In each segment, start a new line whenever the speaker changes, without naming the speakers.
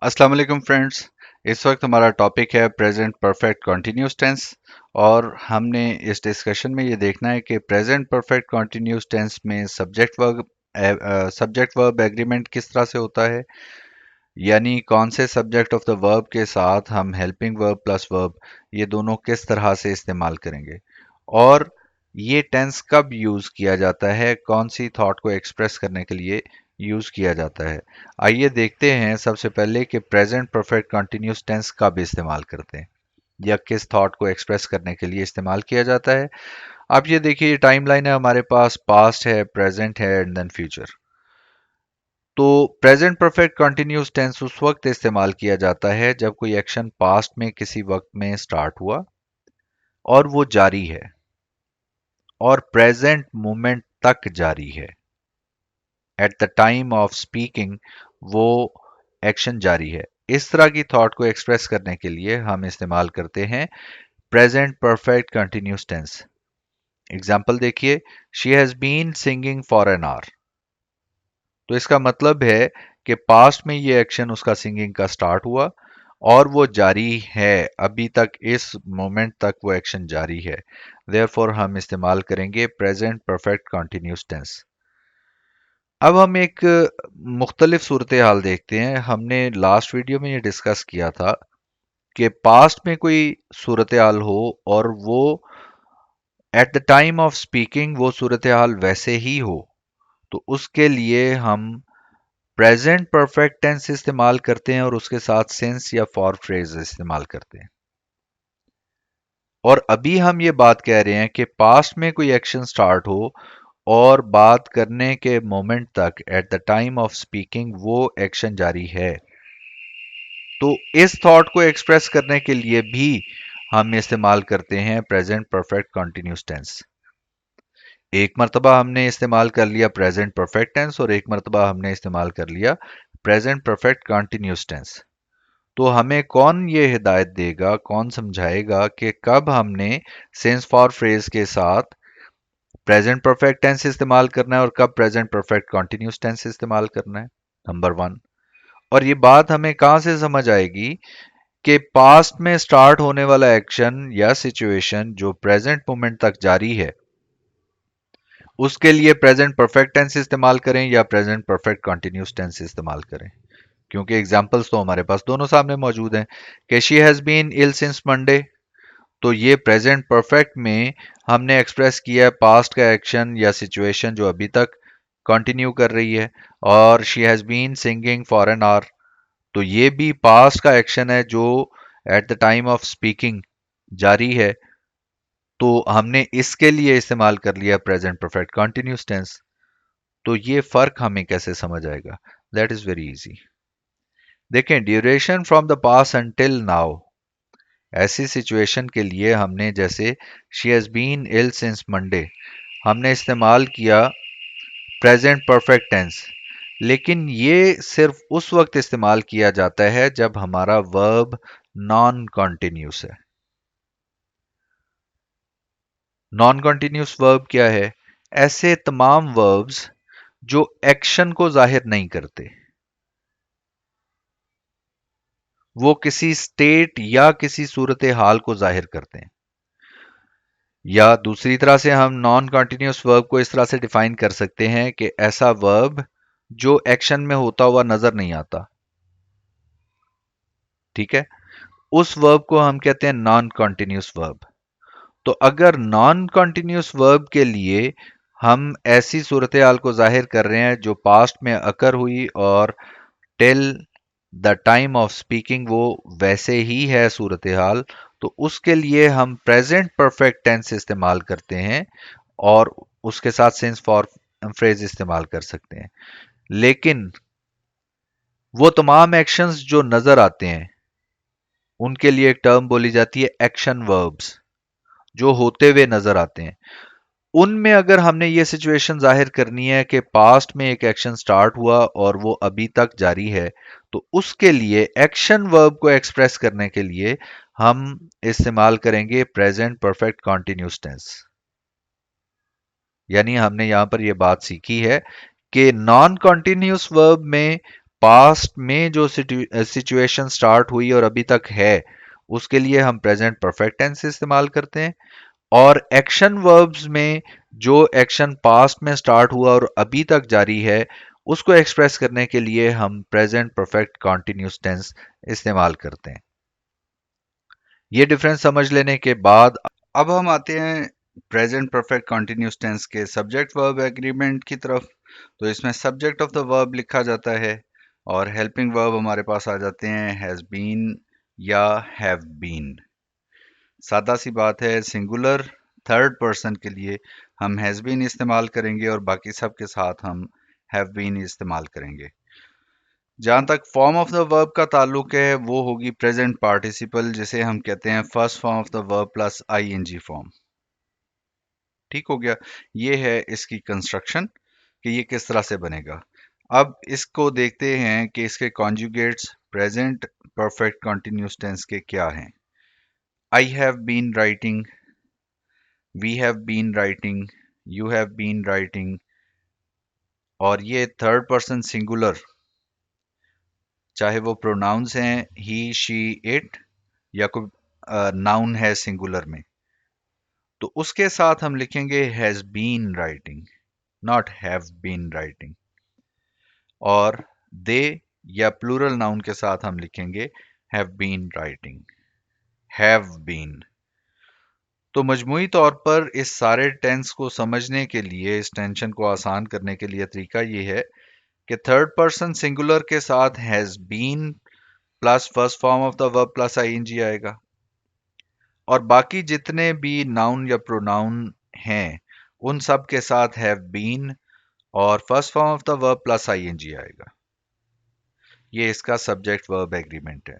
अस्सलाम वालेकुम फ्रेंड्स। इस वक्त हमारा टॉपिक है प्रेजेंट परफेक्ट कंटिन्यूस टेंस। और हमने इस डिस्कशन में ये देखना है कि प्रेजेंट परफेक्ट कंटिन्यूस टेंस में सब्जेक्ट वर्ब एग्रीमेंट किस तरह से होता है, यानी कौन से सब्जेक्ट ऑफ द वर्ब के साथ हम हेल्पिंग वर्ब प्लस वर्ब ये दोनों किस तरह से इस्तेमाल करेंगे, और ये टेंस कब यूज किया जाता है, कौन सी थॉट को एक्सप्रेस करने के लिए यूज किया जाता है। आइए देखते हैं सबसे पहले कि प्रेजेंट परफेक्ट कंटिन्यूस टेंस कब इस्तेमाल करते हैं या किस थॉट को एक्सप्रेस करने के लिए इस्तेमाल किया जाता है। अब ये देखिए, टाइमलाइन है हमारे पास, पास्ट है, प्रेजेंट है एंड देन फ्यूचर। तो प्रेजेंट परफेक्ट कंटिन्यूस टेंस उस वक्त इस्तेमाल किया जाता है जब कोई एक्शन पास्ट में किसी वक्त में स्टार्ट हुआ और वो जारी है और प्रेजेंट मोमेंट तक जारी है। Eight the time of speaking वो एक्शन जारी है। इस तरह की थॉट को एक्सप्रेस करने के लिए हम इस्तेमाल करते हैं present perfect continuous tense. Example देखिए, she has been singing for an hour. तो इसका मतलब है कि पास्ट में ये एक्शन उसका सिंगिंग का स्टार्ट हुआ और वो जारी है, अभी तक इस मोमेंट तक वो एक्शन जारी है। देयरफॉर हम इस्तेमाल करेंगे प्रेजेंट परफेक्ट कंटिन्यूस टेंस। अब हम एक मुख्तलिफ सूरत हाल देखते हैं। हमने लास्ट वीडियो में ये डिस्कस किया था कि पास्ट में कोई सूरत हाल हो और वो eight the time of speaking वो सूरत हाल वैसे ही हो, तो उसके लिए हम प्रेजेंट परफेक्ट टेंस इस्तेमाल करते हैं और उसके साथ सिंस या फॉर फ्रेज इस्तेमाल करते हैं। और अभी हम ये बात कह रहे हैं कि पास्ट में कोई एक्शन स्टार्ट हो और बात करने के मोमेंट तक eight the time of speaking वो एक्शन जारी है। तो इस थॉट को एक्सप्रेस करने के लिए भी हम इस्तेमाल करते हैं प्रेजेंट परफेक्ट कंटिन्यूस टेंस। एक मर्तबा हमने इस्तेमाल कर लिया प्रेजेंट परफेक्ट टेंस और एक मर्तबा हमने इस्तेमाल कर लिया प्रेजेंट परफेक्ट कंटिन्यूस टेंस। तो हमें कौन ये हिदायत देगा, कौन समझाएगा कि कब हमने सेंस फॉर फ्रेज के साथ प्रेजेंट परफेक्ट टेंस इस्तेमाल करना है और कब प्रेजेंट परफेक्ट कंटिन्यूस टेंस इस्तेमाल करना है। Number one. और ये बात हमें कहां से समझ आएगी कि पास्ट में स्टार्ट होने वाला एक्शन या सिचुएशन जो प्रेजेंट मोमेंट तक जारी है, उसके लिए प्रेजेंट परफेक्ट टेंस इस्तेमाल करें या प्रेजेंट परफेक्ट कंटिन्यूस टेंस इस्तेमाल करें। क्योंकि एग्जांपल्स तो हमारे पास दोनों सामने मौजूद हैं कि she has been ill since Monday. तो ये प्रेजेंट परफेक्ट में हमने एक्सप्रेस किया है पास्ट का एक्शन या सिचुएशन जो अभी तक कंटिन्यू कर रही है। और she has been singing for an hour, तो ये भी पास्ट का एक्शन है जो at the time of speaking जारी है। तो हमने इसके लिए इस्तेमाल कर लिया प्रेजेंट परफेक्ट कंटिन्यूस टेंस। तो ये फर्क हमें कैसे समझ आएगा? That is very easy. देखें, duration from the past until now, ऐसी सिचुएशन के लिए हमने जैसे she has been ill since Monday, हमने इस्तेमाल किया प्रेजेंट परफेक्ट टेंस। लेकिन ये सिर्फ उस वक्त इस्तेमाल किया जाता है जब हमारा वर्ब नॉन कॉन्टिन्यूस है। नॉन कॉन्टिन्यूस वर्ब क्या है? ऐसे तमाम वर्ब्स जो एक्शन को जाहिर नहीं करते, वो किसी स्टेट या किसी सूरत हाल को जाहिर करते हैं। या दूसरी तरह से हम नॉन कॉन्टिन्यूस वर्ब को इस तरह से डिफाइन कर सकते हैं कि ऐसा वर्ब जो एक्शन में होता हुआ नजर नहीं आता। ठीक है, उस वर्ब को हम कहते हैं नॉन कॉन्टिन्यूस वर्ब। तो अगर नॉन कॉन्टिन्यूस वर्ब के लिए हम ऐसी सूरत हाल को जाहिर कर रहे हैं जो पास्ट में अकर हुई और till the time of speaking वो वैसे ही है सूरत हाल, तो उसके लिए हम प्रेजेंट परफेक्ट टेंस इस्तेमाल करते हैं और उसके साथ सिंस फॉर फ्रेज इस्तेमाल कर सकते हैं। लेकिन वो तमाम एक्शंस जो नजर आते हैं उनके लिए एक टर्म बोली जाती है एक्शन वर्ब्स, जो होते हुए नजर आते हैं। उनमें अगर हमने ये सिचुएशन जाहिर करनी है कि पास्ट में एक एक्शन स्टार्ट हुआ और वो अभी तक जारी है, तो उसके लिए एक्शन वर्ब को एक्सप्रेस करने के लिए हम इस्तेमाल करेंगे प्रेजेंट परफेक्ट कॉन्टिन्यूस टेंस। यानी हमने यहां पर यह बात सीखी है कि नॉन कॉन्टिन्यूस वर्ब में पास्ट में जो सिचुएशन स्टार्ट हुई और अभी तक है उसके लिए हम प्रेजेंट परफेक्ट टेंस इस्तेमाल करते हैं। और एक्शन वर्ब्स में जो एक्शन पास्ट में स्टार्ट हुआ और अभी तक जारी है उसको एक्सप्रेस करने के लिए हम प्रेजेंट परफेक्ट कॉन्टिन्यूस टेंस इस्तेमाल करते हैं। ये डिफरेंस समझ लेने के बाद अब हम आते हैं प्रेजेंट परफेक्ट कॉन्टिन्यूस टेंस के सब्जेक्ट वर्ब एग्रीमेंट की तरफ। तो इसमें सब्जेक्ट ऑफ द वर्ब लिखा जाता है और हेल्पिंग वर्ब हमारे पास आ जाते हैं हैज बीन या हैव बीन। सादा सी बात है, सिंगुलर थर्ड पर्सन के लिए हम हैज बीन इस्तेमाल करेंगे और बाकी सब के साथ हम हैव बीन इस्तेमाल करेंगे। जहां तक फॉर्म ऑफ द वर्ब का ताल्लुक है वो होगी प्रेजेंट पार्टिसिपल, जिसे हम कहते हैं first form of the verb plus ING form. ठीक हो गया। ये है इसकी कंस्ट्रक्शन कि ये किस तरह से बनेगा। अब इसको देखते हैं कि इसके conjugates present perfect continuous tense के क्या हैं। I have been writing, we have been writing, you have been writing. और ये थर्ड पर्सन सिंगुलर, चाहे वो प्रोनाउंस हैं ही शी इट या कोई नाउन है सिंगुलर में, तो उसके साथ हम लिखेंगे has been writing, not have been writing. और दे या प्लूरल नाउन के साथ हम लिखेंगे have been writing, have been. तो मजमूई तौर पर इस सारे टेंस को समझने के लिए, इस टेंशन को आसान करने के लिए तरीका ये है कि थर्ड पर्सन सिंगुलर के साथ has been plus first form of the verb plus ING आएगा और बाकी जितने भी नाउन या प्रोनाउन हैं उन सब के साथ हैव बीन और first form of the verb plus ING आएगा। ये इसका सब्जेक्ट वर्ब एग्रीमेंट है।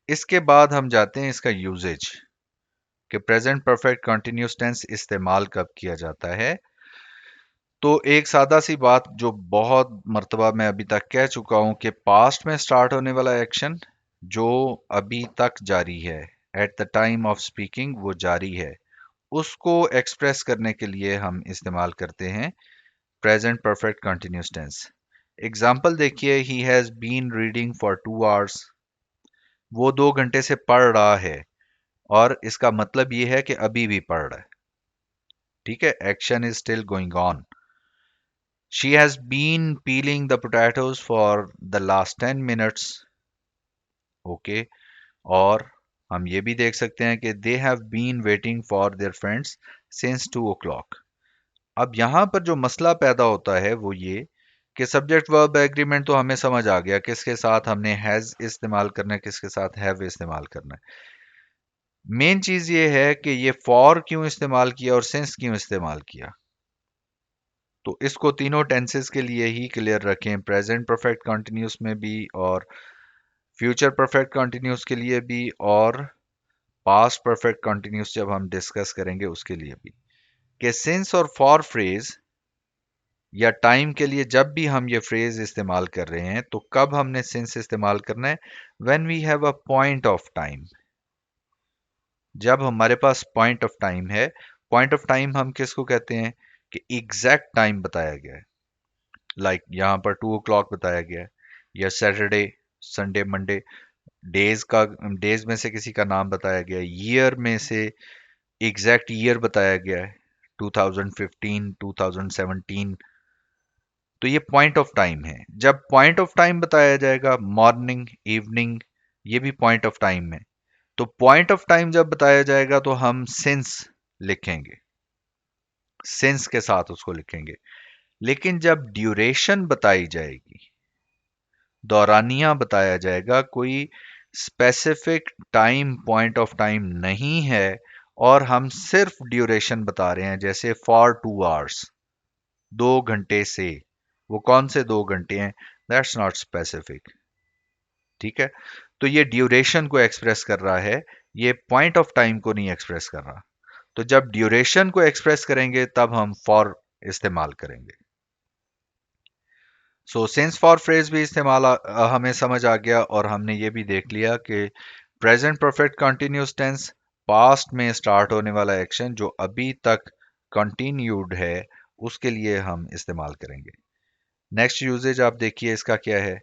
इसके बाद हम जाते हैं इसका यूजेज कि प्रेजेंट परफेक्ट कंटिन्यूस टेंस इस्तेमाल कब किया जाता है। तो एक सादा सी बात जो बहुत मर्तबा मैं अभी तक कह चुका हूं कि पास्ट में स्टार्ट होने वाला एक्शन जो अभी तक जारी है, eight the time of speaking वो जारी है, उसको एक्सप्रेस करने के लिए हम इस्तेमाल करते हैं present perfect continuous tense. Example देखिए, he has been reading for 2 hours, वो 2 घंटे से पढ़ रहा है और इसका मतलब ये है कि अभी भी पढ़ रहा है। ठीक है, action is still going on. She has been peeling the potatoes for the last 10 minutes. Okay, और हम ये भी देख सकते हैं कि they have been waiting for their friends since 2 o'clock। अब यहाँ पर जो मसला पैदा होता है वो ये कि सब्जेक्ट वर्ब एग्रीमेंट तो हमें समझ आ गया किसके साथ हमने हैज इस्तेमाल करना है, किसके साथ हैव इस्तेमाल करना है। मेन चीज ये है कि ये फॉर क्यों इस्तेमाल किया और सिंस क्यों इस्तेमाल किया। तो इसको तीनों टेंसेस के लिए ही क्लियर रखें, प्रेजेंट परफेक्ट कंटिन्यूस में भी और फ्यूचर परफेक्ट कंटिन्यूस के लिए भी और पास्ट परफेक्ट कंटिन्यूस जब हम डिस्कस करेंगे उसके लिए भी, कि सिंस और फॉर फ्रेज या टाइम के लिए जब भी हम ये फ्रेज इस्तेमाल कर रहे हैं तो कब हमने सिंस इस्तेमाल करना है, when we have a point of time. जब हमारे पास पॉइंट ऑफ टाइम है, पॉइंट ऑफ टाइम हम किसको कहते हैं कि एग्जैक्ट टाइम बताया गया है। लाइक यहाँ पर 2 o'clock बताया गया है, या सैटरडे, संडे, मंडे, डेज का, डेज में से किसी का नाम बताया गया है, ईयर में से एग्जैक्ट ईयर बताया गया है 2015 2017। तो ये पॉइंट ऑफ टाइम है। जब पॉइंट ऑफ टाइम बताया जाएगा, मॉर्निंग, इवनिंग, ये भी पॉइंट ऑफ टाइम है। तो पॉइंट ऑफ टाइम जब बताया जाएगा तो हम सिंस लिखेंगे, सिंस के साथ उसको लिखेंगे। लेकिन जब ड्यूरेशन बताई जाएगी, दौरानिया बताया जाएगा, कोई specific time point of time नहीं है और हम सिर्फ ड्यूरेशन बता रहे हैं, जैसे फॉर 2 आवर्स, 2 घंटे से, वो कौन से 2 घंटे हैं, दैट्स नॉट स्पेसिफिक। ठीक है, तो ये ड्यूरेशन को एक्सप्रेस कर रहा है, ये पॉइंट ऑफ टाइम को नहीं एक्सप्रेस कर रहा। तो जब ड्यूरेशन को एक्सप्रेस करेंगे तब हम फॉर इस्तेमाल करेंगे। सो सिंस फॉर फ्रेज भी इस्तेमाल हमें समझ आ गया और हमने ये भी देख लिया कि present perfect continuous tense past में स्टार्ट होने वाला एक्शन जो अभी तक कंटिन्यूड है उसके लिए हम इस्तेमाल करेंगे। नेक्स्ट यूजेज आप देखिए इसका क्या है।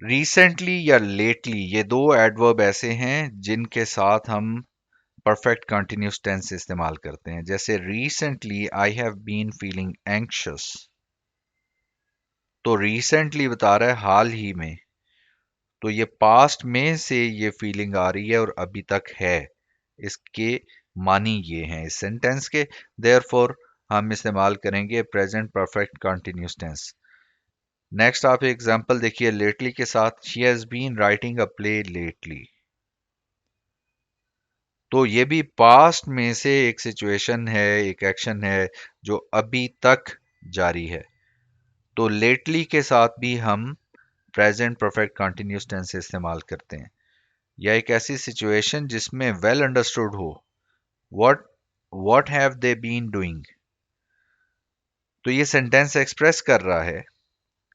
रिसेंटली या लेटली ये दो एडवर्ब ऐसे हैं जिनके साथ हम परफेक्ट कंटिन्यूस टेंस इस्तेमाल करते हैं। जैसे recently I have been feeling anxious, तो रिसेंटली बता रहा है हाल ही में, तो ये पास्ट में से ये फीलिंग आ रही है और अभी तक है। इसके मानी ये हैं इस सेंटेंस के, देयरफॉर हम इस्तेमाल करेंगे present perfect continuous tense. Next आप एग्जांपल देखिए लेटली के साथ, she has been writing a play lately. तो ये भी पास्ट में से एक सिचुएशन है, एक एक्शन है जो अभी तक जारी है। तो लेटली के साथ भी हम प्रेजेंट परफेक्ट कंटिन्यूस टेंस इस्तेमाल करते हैं। या एक ऐसी सिचुएशन जिसमें वेल अंडरस्टूड हो, what what have they been doing. तो ये सेंटेंस एक्सप्रेस कर रहा है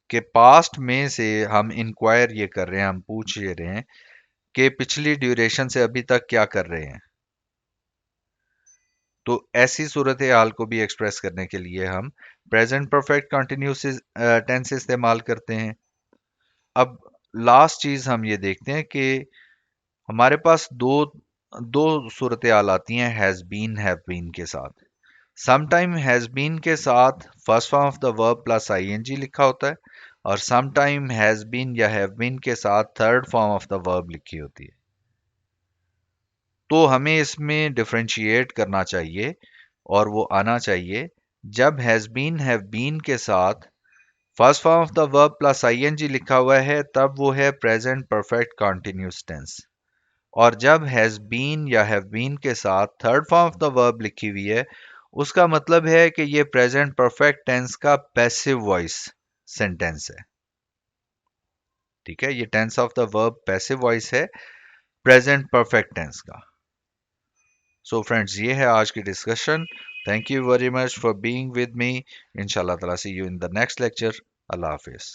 कि पास्ट में से हम इंक्वायर ये कर रहे हैं, हम पूछ ये रहे हैं कि पिछली ड्यूरेशन से अभी तक क्या कर रहे हैं। तो ऐसी सूरत हाल को भी एक्सप्रेस करने के लिए हम प्रेजेंट परफेक्ट कंटिन्यूस टेंस इस्तेमाल करते हैं। अब लास्ट चीज हम ये देखते हैं कि हमारे पास दो दो सूरत हाल आती हैं हैज बीन हैव बीन के साथ। समटाइम हैज बीन के साथ first form of the verb plus ING लिखा होता है, और समटाइम हैज बीन या हैव बीन के साथ third form of the verb लिखी होती है। तो हमें इसमें डिफरेंशिएट करना चाहिए और वो आना चाहिए, जब हैज बीन हैव बीन के साथ first form of the verb plus ING लिखा हुआ है तब वो है प्रेजेंट परफेक्ट कंटिन्यूस टेंस। और जब हैज बीन या हैव बीन के साथ third form of the verb लिखी हुई है, उसका मतलब है कि ये प्रेजेंट परफेक्ट टेंस का पैसिव वॉइस सेंटेंस है। ठीक है, ये tense of the verb passive voice है प्रेजेंट परफेक्ट टेंस का। सो फ्रेंड्स, ये है आज की discussion. Thank you very much for being with me. इंशाल्लाह ताला see you in the next lecture. Allah Hafiz.